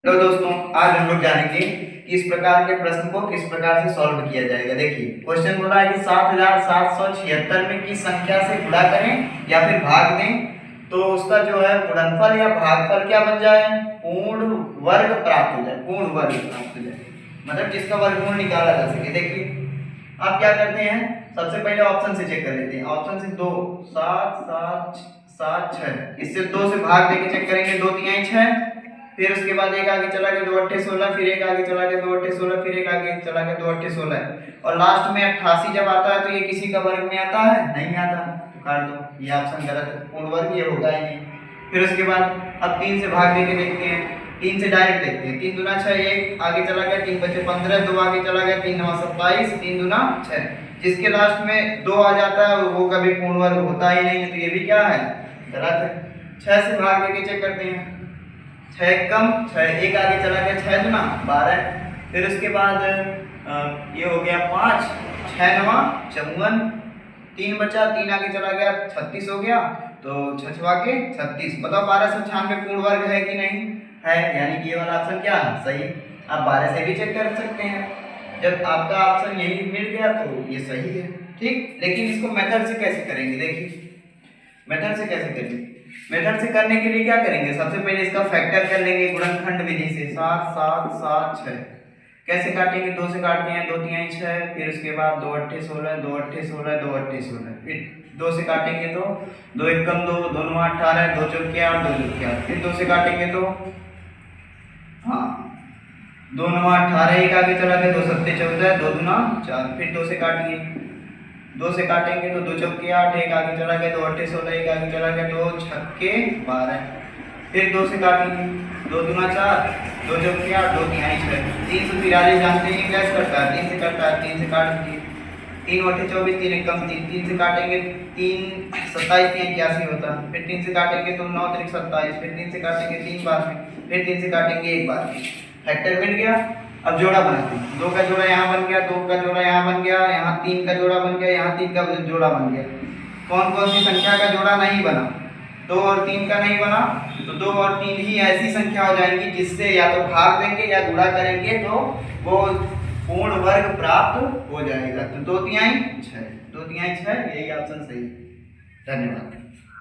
Hello दोस्तों, आज हम लोग जानेंगे कि इस प्रकार के प्रश्न को किस प्रकार से सॉल्व किया जाएगा। देखिए, क्वेश्चन बोला है कि 7776 में किस संख्या से गुणा करें या फिर भाग दें तो उसका जो है गुणनफल या भागफल क्या बन जाए, पूर्ण वर्ग प्राप्त हो जाए। पूर्ण वर्ग प्राप्त हो जाए मतलब जिसका वर्गमूल निकाला जा सके। देखिए, आप क्या करते हैं, सबसे पहले ऑप्शन से चेक कर लेते हैं। ऑप्शन से 2 7 7 7 6, इससे 2 से भाग देके चेक करेंगे, 2 तिहाई 6। फिर उसके बाद एक आगे चला गया 2 8 16, फिर एक आगे चला गया 2 8 16, फिर एक आगे चला गया 2 8 16 और लास्ट में 88 जब आता है तो ये किसी का वर्ग में आता है, नहीं आता, तो काट दो, ये ऑप्शन गलत है। पूर्ण वर्ग ये होगा ही नहीं। फिर उसके बाद अब 3 से भाग देके देखते हैं, 3 से डायरेक्ट देखते हैं। 3 दूना 6, एक आगे चला गया 3 बचे 15, 2 आगे चला गया 3 9 27, 3 दूना 6। जिसके लास्ट में 2 आ जाता है वो कभी पूर्ण वर्ग होता ही नहीं है, तो ये भी क्या है, गलत है। 6 से भाग देके चेक करते हैं, 6 कम 6, एक आगे चला गया 6 दूना 12। फिर उसके बाद ये हो गया 5, 6 9 54, 3 बचा, 3 आगे चला गया 36 हो गया, तो 6 छवा के 36। बताओ 1296 पूर्ण वर्ग है कि नहीं है, यानी कि ये वाला ऑप्शन क्या है, सही। आप 12 से भी चेक कर सकते हैं, जब आपका ऑप्शन यही मिल गया तो ये सही है, ठीक। लेकिन इसको मेथड से कैसे करेंगे, देखिए मेथड से कैसे करेंगे। मेथड से करने के लिए क्या करेंगे, सबसे पहले इसका फैक्टर कर लेंगे गुणनखंड विधि से। 7 7 7 6 कैसे काटेंगे, 2 से काटते हैं, 2 तिहाई 6, फिर उसके बाद 2 8 16, 2 8 16, 2 8 16, फिर 2 से काटेंगे तो 2 1 कम 2, 2 9 18, 2 चौके 8, 2 चौके 8, फिर 2 से काटेंगे तो हाँ 2 9 18, एक आगे चला गया 2 7 14, 2 दूना 4, फिर 2 से काटिए, 2 से काटेंगे तो 2 चौके 8, एक आगे चला गया 2 8 16, एक आगे चला गया 2 छक्के 12, फिर 2 से काटेंगे 2 दूना 4, 2 चौके 8, 2 तिहाई 6, 343 जानते हैं कैसे करता है, 3 से करता है, 3 से काट दीजिए, 3 8 24, 3 1 कम 3, 3 से काटेंगे 3 27 3 81 होता है, फिर 3 से काटेंगे तो 9 3 27, फिर 3 से काटेंगे 3 बार में, फिर 3 से काटेंगे एक बार में। फैक्टर मिल गया। अब जोड़ा बनाते हैं, 2 का जोड़ा यहाँ बन गया, 2 का जोड़ा यहाँ बन गया, यहाँ 3 का जोड़ा बन गया, यहाँ 3 का जोड़ा बन गया। कौन कौन सी संख्या का जोड़ा नहीं बना, 2 और 3 का नहीं बना, तो 2 और 3 ही ऐसी संख्या हो जाएंगी जिससे या तो भाग देंगे या गुणा करेंगे तो वो पूर्ण वर्ग प्राप्त हो जाएगा। तो 2 तिहाई 6, 2 तिहाई 6, यही ऑप्शन सही। धन्यवाद।